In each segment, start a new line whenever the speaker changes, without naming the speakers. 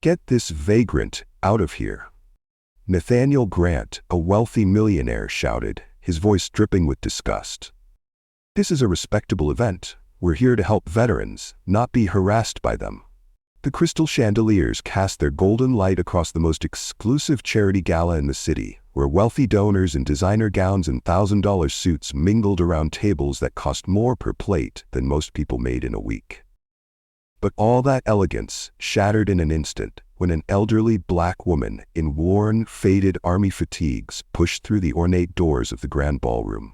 Get this vagrant out of here. Nathaniel Grant, a wealthy millionaire, shouted, his voice dripping with disgust. This is a respectable event. We're here to help veterans, not be harassed by them. The crystal chandeliers cast their golden light across the most exclusive charity gala in the city, where wealthy donors in designer gowns and $1,000 suits mingled around tables that cost more per plate than most people made in a week. But all that elegance shattered in an instant when an elderly black woman in worn, faded army fatigues pushed through the ornate doors of the grand ballroom.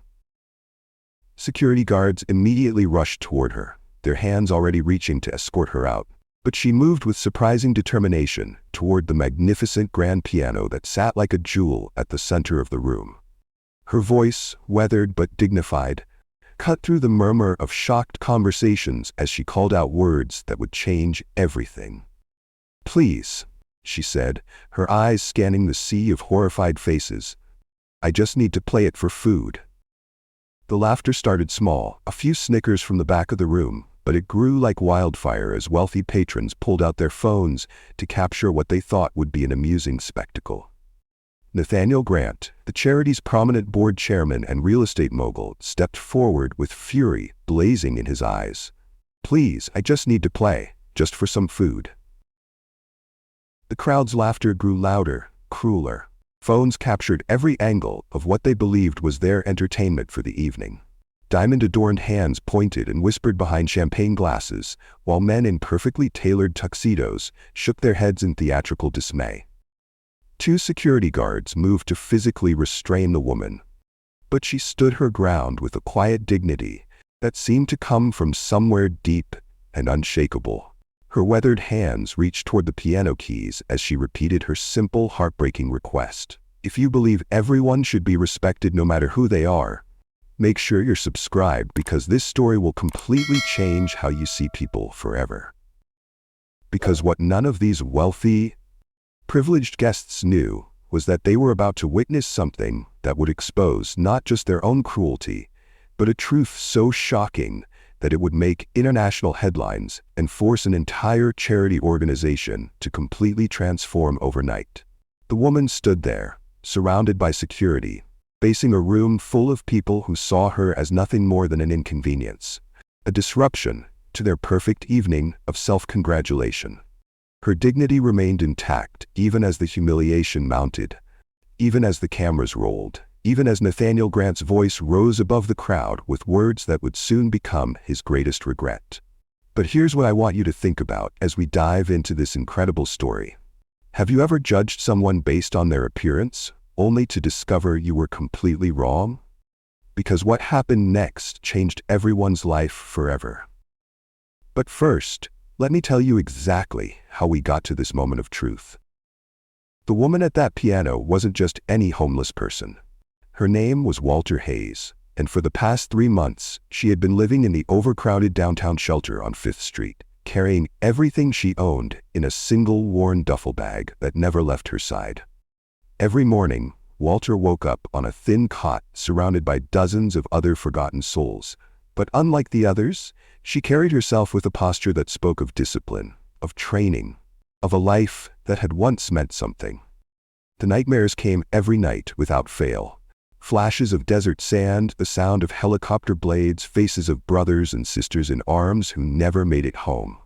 Security guards immediately rushed toward her, their hands already reaching to escort her out. But she moved with surprising determination toward the magnificent grand piano that sat like a jewel at the center of the room. Her voice, weathered but dignified, cut through the murmur of shocked conversations as she called out words that would change everything. "Please," she said, her eyes scanning the sea of horrified faces. "I just need to play it for food." The laughter started small, a few snickers from the back of the room, but it grew like wildfire as wealthy patrons pulled out their phones to capture what they thought would be an amusing spectacle. Nathaniel Grant, the charity's prominent board chairman and real estate mogul, stepped forward with fury blazing in his eyes. "Please, I just need to play, just for some food." The crowd's laughter grew louder, crueler. Phones captured every angle of what they believed was their entertainment for the evening. Diamond-adorned hands pointed and whispered behind champagne glasses, while men in perfectly tailored tuxedos shook their heads in theatrical dismay. Two security guards moved to physically restrain the woman, but she stood her ground with a quiet dignity that seemed to come from somewhere deep and unshakable. Her weathered hands reached toward the piano keys as she repeated her simple, heartbreaking request. "If you believe everyone should be respected no matter who they are, make sure you're subscribed because this story will completely change how you see people forever." Because what none of these wealthy, privileged guests knew was that they were about to witness something that would expose not just their own cruelty, but a truth so shocking that it would make international headlines and force an entire charity organization to completely transform overnight. The woman stood there, surrounded by security, facing a room full of people who saw her as nothing more than an inconvenience, a disruption to their perfect evening of self-congratulation. Her dignity remained intact even as the humiliation mounted, even as the cameras rolled, even as Nathaniel Grant's voice rose above the crowd with words that would soon become his greatest regret. But here's what I want you to think about as we dive into this incredible story. Have you ever judged someone based on their appearance, only to discover you were completely wrong? Because what happened next changed everyone's life forever. But first, let me tell you exactly how we got to this moment of truth. The woman at that piano wasn't just any homeless person. Her name was Walter Hayes, and for the past 3 months, she had been living in the overcrowded downtown shelter on 5th Street, carrying everything she owned in a single worn duffel bag that never left her side. Every morning, Walter woke up on a thin cot surrounded by dozens of other forgotten souls. But unlike the others, she carried herself with a posture that spoke of discipline, of training, of a life that had once meant something. The nightmares came every night without fail. Flashes of desert sand, the sound of helicopter blades, faces of brothers and sisters in arms who never made it home.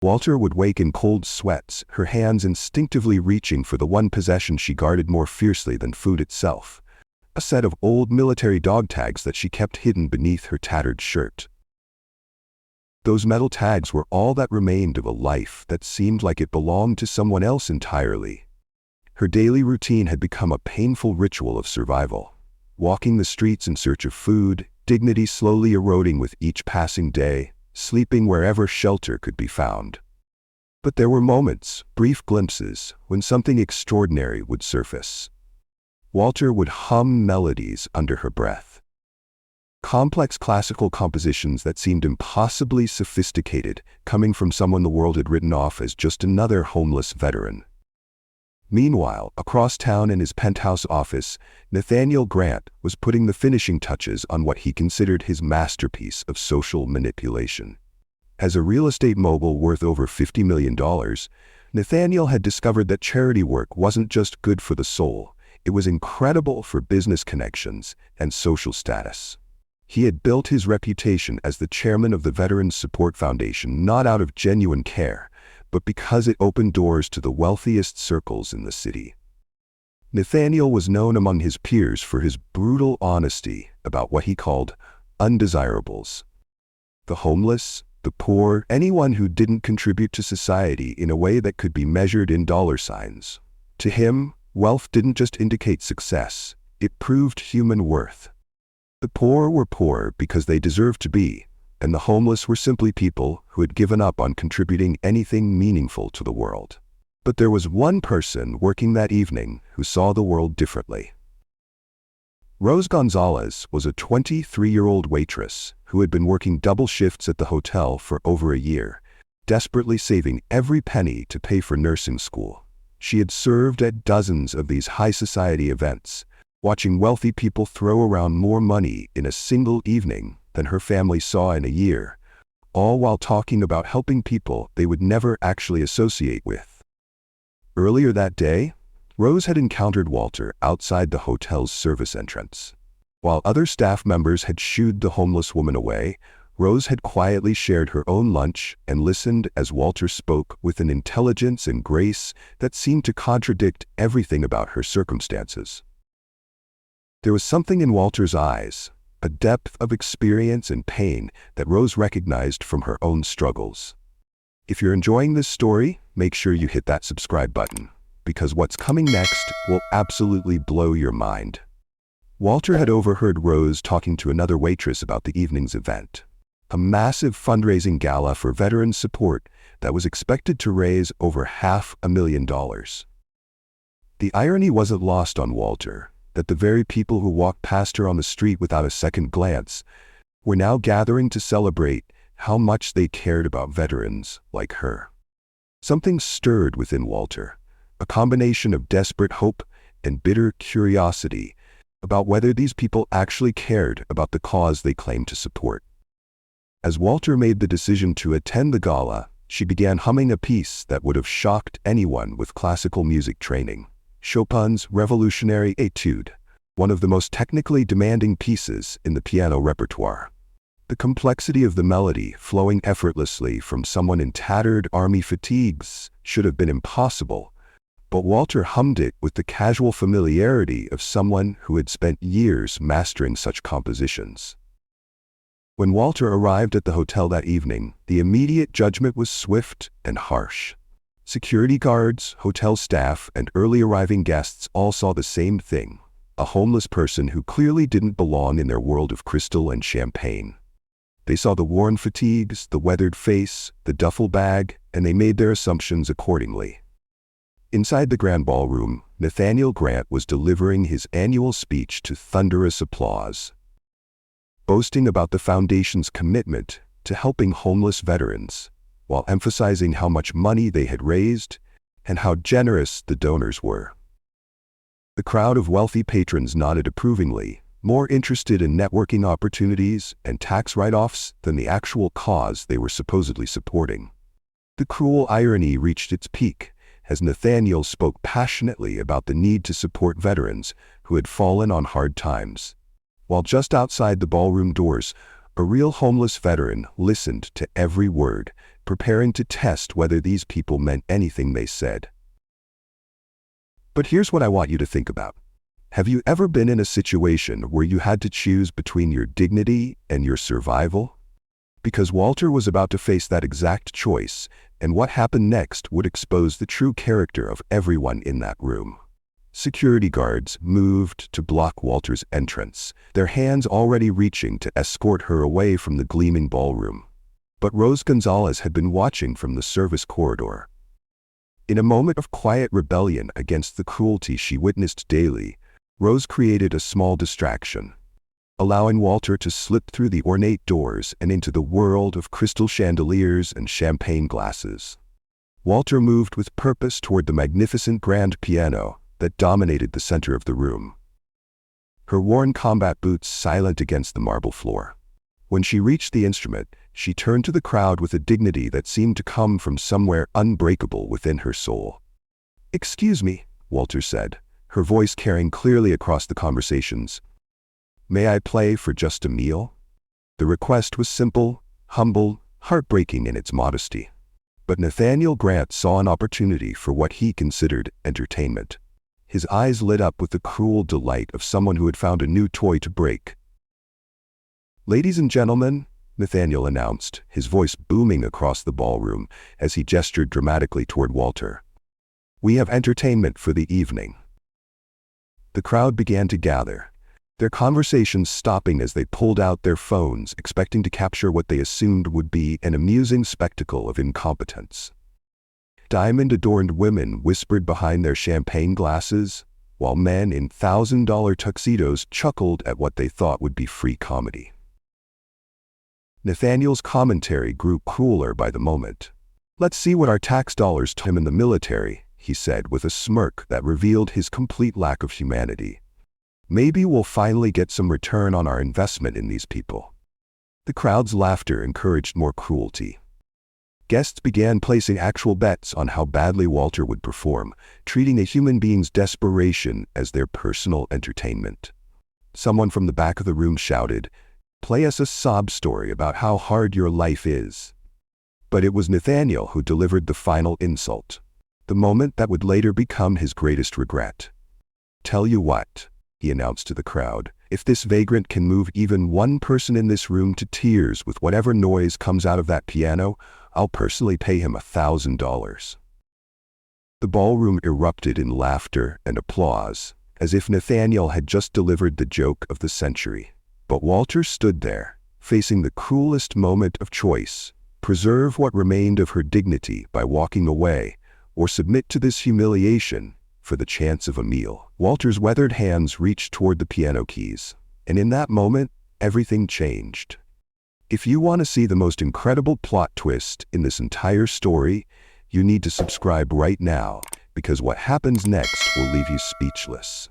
Walter would wake in cold sweats, her hands instinctively reaching for the one possession she guarded more fiercely than food itself, a set of old military dog tags that she kept hidden beneath her tattered shirt. Those metal tags were all that remained of a life that seemed like it belonged to someone else entirely. Her daily routine had become a painful ritual of survival. Walking the streets in search of food, dignity slowly eroding with each passing day, sleeping wherever shelter could be found. But there were moments, brief glimpses, when something extraordinary would surface. Walter would hum melodies under her breath. Complex classical compositions that seemed impossibly sophisticated, coming from someone the world had written off as just another homeless veteran. Meanwhile, across town in his penthouse office, Nathaniel Grant was putting the finishing touches on what he considered his masterpiece of social manipulation. As a real estate mogul worth over $50 million, Nathaniel had discovered that charity work wasn't just good for the soul, it was incredible for business connections and social status. He had built his reputation as the chairman of the Veterans Support Foundation not out of genuine care, but because it opened doors to the wealthiest circles in the city. Nathaniel was known among his peers for his brutal honesty about what he called undesirables. The homeless, the poor, anyone who didn't contribute to society in a way that could be measured in dollar signs. To him, wealth didn't just indicate success, it proved human worth. The poor were poor because they deserved to be, and the homeless were simply people who had given up on contributing anything meaningful to the world. But there was one person working that evening who saw the world differently. Rose Gonzalez was a 23-year-old waitress who had been working double shifts at the hotel for over a year, desperately saving every penny to pay for nursing school. She had served at dozens of these high-society events, watching wealthy people throw around more money in a single evening than her family saw in a year, all while talking about helping people they would never actually associate with. Earlier that day, Rose had encountered Walter outside the hotel's service entrance. While other staff members had shooed the homeless woman away, Rose had quietly shared her own lunch and listened as Walter spoke with an intelligence and grace that seemed to contradict everything about her circumstances. There was something in Walter's eyes, a depth of experience and pain that Rose recognized from her own struggles. If you're enjoying this story, make sure you hit that subscribe button, because what's coming next will absolutely blow your mind. Walter had overheard Rose talking to another waitress about the evening's event, a massive fundraising gala for veterans support that was expected to raise over $500,000. The irony wasn't lost on Walter that the very people who walked past her on the street without a second glance were now gathering to celebrate how much they cared about veterans like her. Something stirred within Walter, a combination of desperate hope and bitter curiosity about whether these people actually cared about the cause they claimed to support. As Walter made the decision to attend the gala, she began humming a piece that would have shocked anyone with classical music training, Chopin's Revolutionary Etude, one of the most technically demanding pieces in the piano repertoire. The complexity of the melody flowing effortlessly from someone in tattered army fatigues should have been impossible, but Walter hummed it with the casual familiarity of someone who had spent years mastering such compositions. When Walter arrived at the hotel that evening, the immediate judgment was swift and harsh. Security guards, hotel staff, and early arriving guests all saw the same thing, a homeless person who clearly didn't belong in their world of crystal and champagne. They saw the worn fatigues, the weathered face, the duffel bag, and they made their assumptions accordingly. Inside the grand ballroom, Nathaniel Grant was delivering his annual speech to thunderous applause, boasting about the foundation's commitment to helping homeless veterans, while emphasizing how much money they had raised and how generous the donors were. The crowd of wealthy patrons nodded approvingly, more interested in networking opportunities and tax write-offs than the actual cause they were supposedly supporting. The cruel irony reached its peak as Nathaniel spoke passionately about the need to support veterans who had fallen on hard times. While just outside the ballroom doors, a real homeless veteran listened to every word, preparing to test whether these people meant anything they said. But here's what I want you to think about. Have you ever been in a situation where you had to choose between your dignity and your survival? Because Walter was about to face that exact choice, and what happened next would expose the true character of everyone in that room. Security guards moved to block Walter's entrance, their hands already reaching to escort her away from the gleaming ballroom. But Rose Gonzalez had been watching from the service corridor. In a moment of quiet rebellion against the cruelty she witnessed daily, Rose created a small distraction, allowing Walter to slip through the ornate doors and into the world of crystal chandeliers and champagne glasses. Walter moved with purpose toward the magnificent grand piano that dominated the center of the room, her worn combat boots silent against the marble floor. When she reached the instrument, She turned to the crowd with a dignity that seemed to come from somewhere unbreakable within her soul. "Excuse me," Walter said, her voice carrying clearly across the conversations. "May I play for just a meal?" The request was simple, humble, heartbreaking in its modesty. But Nathaniel Grant saw an opportunity for what he considered entertainment. His eyes lit up with the cruel delight of someone who had found a new toy to break. "Ladies and gentlemen," Nathaniel announced, his voice booming across the ballroom as he gestured dramatically toward Walter. "We have entertainment for the evening." The crowd began to gather, their conversations stopping as they pulled out their phones, expecting to capture what they assumed would be an amusing spectacle of incompetence. Diamond-adorned women whispered behind their champagne glasses, while men in $1,000 tuxedos chuckled at what they thought would be free comedy. Nathaniel's commentary grew crueler by the moment. "Let's see what our tax dollars to him in the military," he said with a smirk that revealed his complete lack of humanity. "Maybe we'll finally get some return on our investment in these people." The crowd's laughter encouraged more cruelty. Guests began placing actual bets on how badly Walter would perform, treating a human being's desperation as their personal entertainment. Someone from the back of the room shouted, "Play us a sob story about how hard your life is." But it was Nathaniel who delivered the final insult, the moment that would later become his greatest regret. "Tell you what," he announced to the crowd, "if this vagrant can move even one person in this room to tears with whatever noise comes out of that piano, I'll personally pay him $1,000. The ballroom erupted in laughter and applause, as if Nathaniel had just delivered the joke of the century. But Walter stood there, facing the cruelest moment of choice: preserve what remained of her dignity by walking away, or submit to this humiliation for the chance of a meal. Walter's weathered hands reached toward the piano keys, and in that moment, everything changed. If you want to see the most incredible plot twist in this entire story, you need to subscribe right now, because what happens next will leave you speechless.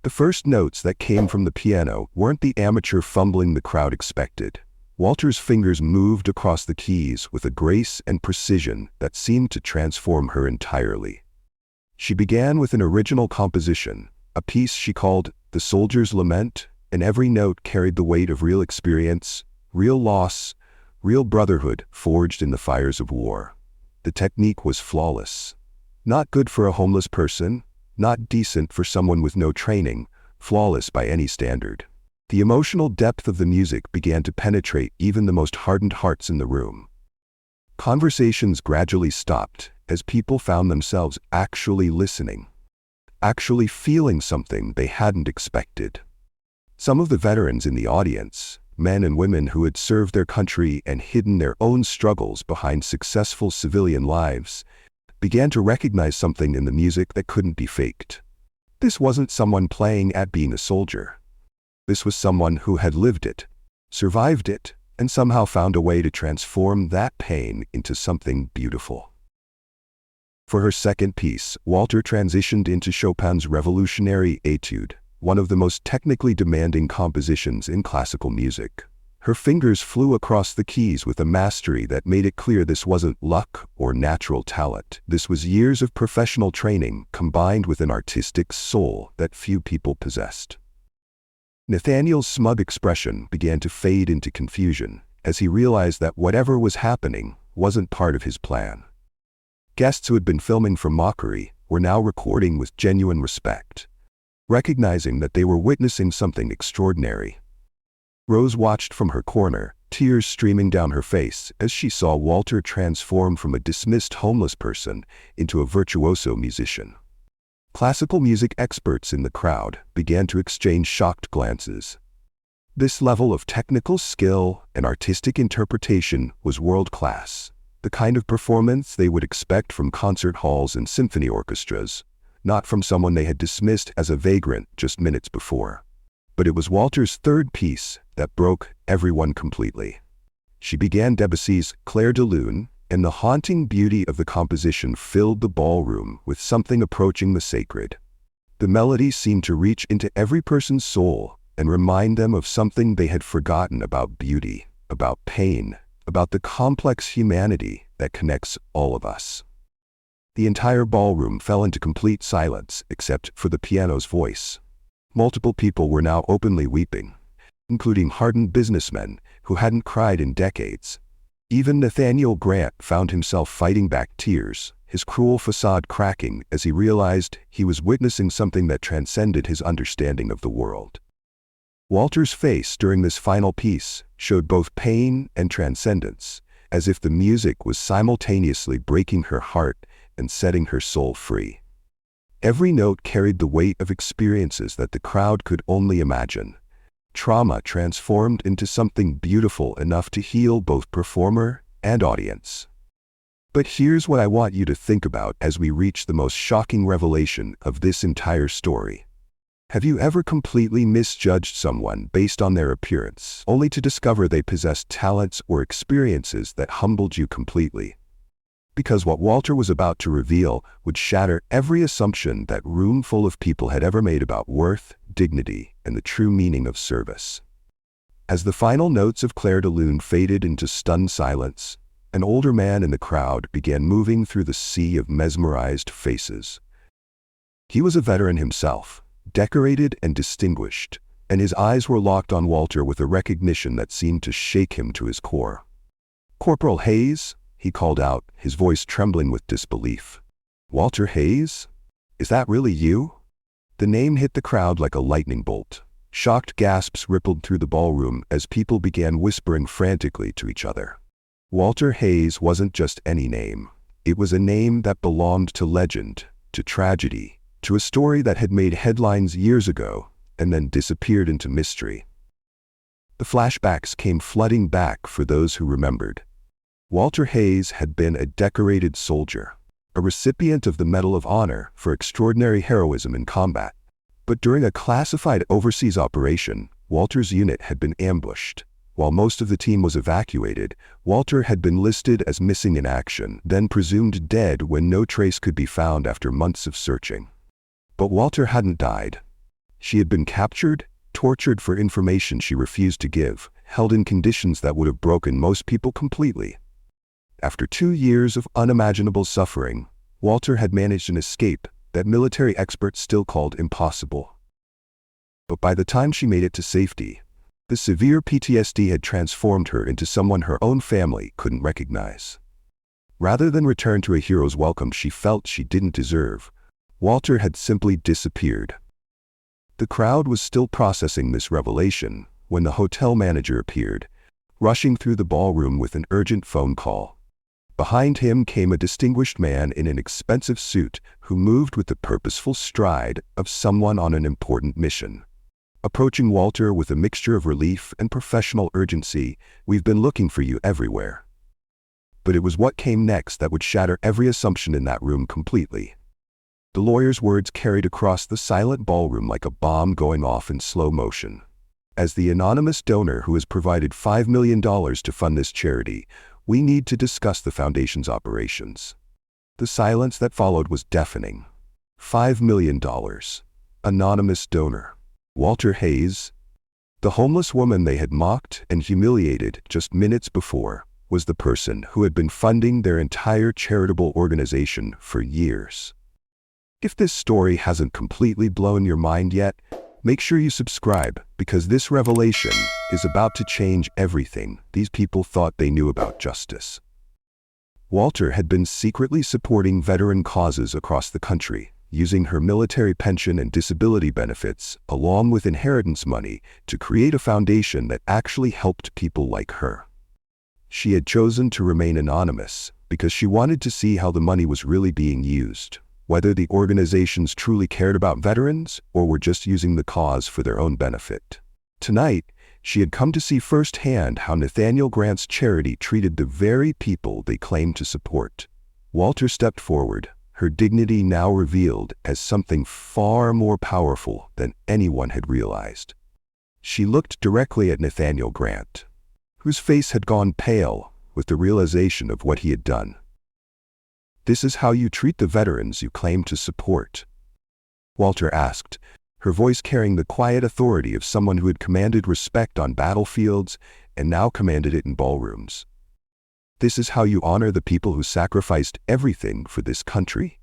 The first notes that came from the piano weren't the amateur fumbling the crowd expected. Walter's fingers moved across the keys with a grace and precision that seemed to transform her entirely. She began with an original composition, a piece she called The Soldier's Lament, and every note carried the weight of real experience, real loss, real brotherhood forged in the fires of war. The technique was flawless. Not good for a homeless person, not decent for someone with no training, flawless by any standard. The emotional depth of the music began to penetrate even the most hardened hearts in the room. Conversations gradually stopped as people found themselves actually listening, actually feeling something they hadn't expected. Some of the veterans in the audience, men and women who had served their country and hidden their own struggles behind successful civilian lives, began to recognize something in the music that couldn't be faked. This wasn't someone playing at being a soldier. This was someone who had lived it, survived it, and somehow found a way to transform that pain into something beautiful. For her second piece, Walter transitioned into Chopin's Revolutionary Etude, one of the most technically demanding compositions in classical music. Her fingers flew across the keys with a mastery that made it clear this wasn't luck or natural talent. This was years of professional training combined with an artistic soul that few people possessed. Nathaniel's smug expression began to fade into confusion as he realized that whatever was happening wasn't part of his plan. Guests who had been filming for mockery were now recording with genuine respect, recognizing that they were witnessing something extraordinary. Rose watched from her corner, tears streaming down her face as she saw Walter transform from a dismissed homeless person into a virtuoso musician. Classical music experts in the crowd began to exchange shocked glances. This level of technical skill and artistic interpretation was world-class, the kind of performance they would expect from concert halls and symphony orchestras, not from someone they had dismissed as a vagrant just minutes before. But it was Walter's third piece that broke everyone completely. She began Debussy's Clair de Lune, and the haunting beauty of the composition filled the ballroom with something approaching the sacred. The melody seemed to reach into every person's soul and remind them of something they had forgotten about beauty, about pain, about the complex humanity that connects all of us. The entire ballroom fell into complete silence except for the piano's voice. Multiple people were now openly weeping, including hardened businessmen who hadn't cried in decades. Even Nathaniel Grant found himself fighting back tears, his cruel facade cracking as he realized he was witnessing something that transcended his understanding of the world. Walter's face during this final piece showed both pain and transcendence, as if the music was simultaneously breaking her heart and setting her soul free. Every note carried the weight of experiences that the crowd could only imagine. Trauma transformed into something beautiful enough to heal both performer and audience. But here's what I want you to think about as we reach the most shocking revelation of this entire story. Have you ever completely misjudged someone based on their appearance, only to discover they possessed talents or experiences that humbled you completely? Because what Walter was about to reveal would shatter every assumption that room full of people had ever made about worth, dignity, and the true meaning of service. As the final notes of Clair de Lune faded into stunned silence, an older man in the crowd began moving through the sea of mesmerized faces. He was a veteran himself, decorated and distinguished, and his eyes were locked on Walter with a recognition that seemed to shake him to his core. "Corporal Hayes?" he called out, his voice trembling with disbelief. "Walter Hayes? Is that really you?" The name hit the crowd like a lightning bolt. Shocked gasps rippled through the ballroom as people began whispering frantically to each other. Walter Hayes wasn't just any name. It was a name that belonged to legend, to tragedy, to a story that had made headlines years ago and then disappeared into mystery. The flashbacks came flooding back for those who remembered. Walter Hayes had been a decorated soldier, a recipient of the Medal of Honor for extraordinary heroism in combat. But during a classified overseas operation, Walter's unit had been ambushed. While most of the team was evacuated, Walter had been listed as missing in action, then presumed dead when no trace could be found after months of searching. But Walter hadn't died. She had been captured, tortured for information she refused to give, held in conditions that would have broken most people completely. After 2 years of unimaginable suffering, Walter had managed an escape that military experts still called impossible. But by the time she made it to safety, the severe PTSD had transformed her into someone her own family couldn't recognize. Rather than return to a hero's welcome she felt she didn't deserve, Walter had simply disappeared. The crowd was still processing this revelation when the hotel manager appeared, rushing through the ballroom with an urgent phone call. Behind him came a distinguished man in an expensive suit who moved with the purposeful stride of someone on an important mission. Approaching Walter with a mixture of relief and professional urgency, "We've been looking for you everywhere." But it was what came next that would shatter every assumption in that room completely. The lawyer's words carried across the silent ballroom like a bomb going off in slow motion. "As the anonymous donor who has provided $5 million to fund this charity, we need to discuss the foundation's operations." The silence that followed was deafening. $5 million. Anonymous donor. Walter Hayes, the homeless woman they had mocked and humiliated just minutes before, was the person who had been funding their entire charitable organization for years. If this story hasn't completely blown your mind yet, make sure you subscribe, because this revelation is about to change everything these people thought they knew about justice. Walter had been secretly supporting veteran causes across the country, using her military pension and disability benefits, along with inheritance money, to create a foundation that actually helped people like her. She had chosen to remain anonymous because she wanted to see how the money was really being used, whether the organizations truly cared about veterans or were just using the cause for their own benefit. Tonight, she had come to see firsthand how Nathaniel Grant's charity treated the very people they claimed to support. Walter stepped forward, her dignity now revealed as something far more powerful than anyone had realized. She looked directly at Nathaniel Grant, whose face had gone pale with the realization of what he had done. "This is how you treat the veterans you claim to support?" Walter asked, her voice carrying the quiet authority of someone who had commanded respect on battlefields and now commanded it in ballrooms. This is how you honor the people who sacrificed everything for this country?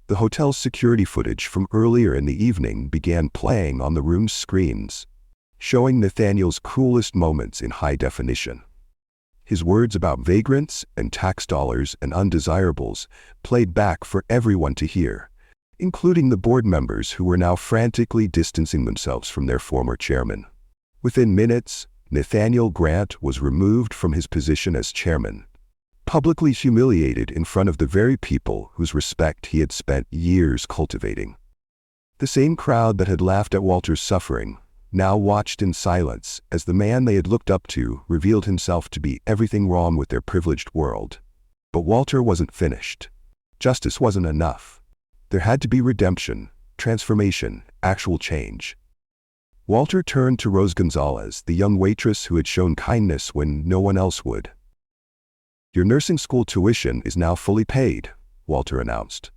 The hotel's security footage from earlier in the evening began playing on the room's screens, showing Nathaniel's cruelest moments in high definition. His words about vagrants and tax dollars and undesirables played back for everyone to hear, including the board members who were now frantically distancing themselves from their former chairman. Within minutes, Nathaniel Grant was removed from his position as chairman, publicly humiliated in front of the very people whose respect he had spent years cultivating. The same crowd that had laughed at Walter's suffering now watched in silence as the man they had looked up to revealed himself to be everything wrong with their privileged world. But Walter wasn't finished. Justice wasn't enough. There had to be redemption, transformation, actual change. Walter turned to Rose Gonzalez, the young waitress who had shown kindness when no one else would. "Your nursing school tuition is now fully paid," Walter announced.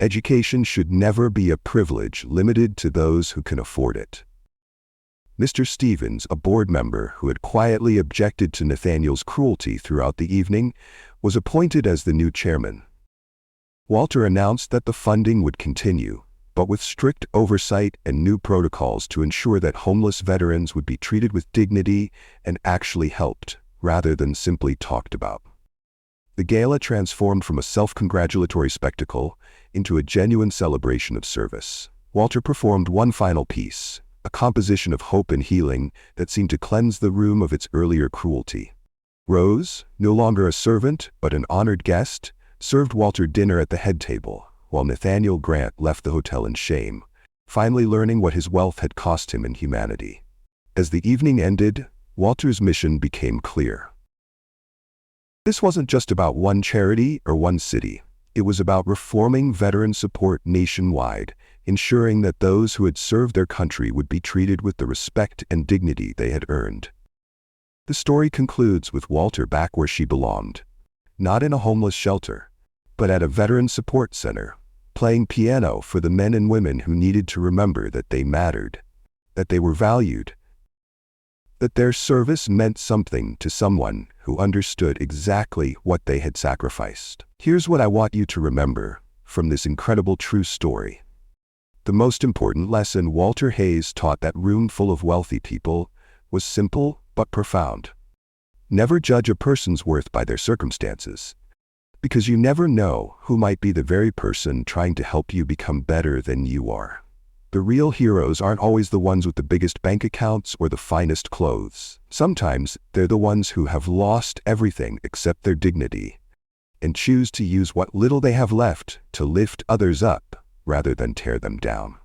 "Education should never be a privilege limited to those who can afford it." Mr. Stevens, a board member who had quietly objected to Nathaniel's cruelty throughout the evening, was appointed as the new chairman. Walter announced that the funding would continue, but with strict oversight and new protocols to ensure that homeless veterans would be treated with dignity and actually helped, rather than simply talked about. The gala transformed from a self-congratulatory spectacle into a genuine celebration of service. Walter performed one final piece, a composition of hope and healing that seemed to cleanse the room of its earlier cruelty. Rose, no longer a servant but an honored guest, served Walter dinner at the head table, while Nathaniel Grant left the hotel in shame, finally learning what his wealth had cost him in humanity. As the evening ended, Walter's mission became clear. This wasn't just about one charity or one city. It was about reforming veteran support nationwide, ensuring that those who had served their country would be treated with the respect and dignity they had earned. The story concludes with Walter back where she belonged, not in a homeless shelter, but at a veteran support center, playing piano for the men and women who needed to remember that they mattered, that they were valued, that their service meant something to someone who understood exactly what they had sacrificed. Here's what I want you to remember from this incredible true story. The most important lesson Walter Hayes taught that room full of wealthy people was simple but profound. Never judge a person's worth by their circumstances, because you never know who might be the very person trying to help you become better than you are. The real heroes aren't always the ones with the biggest bank accounts or the finest clothes. Sometimes they're the ones who have lost everything except their dignity, and choose to use what little they have left to lift others up rather than tear them down.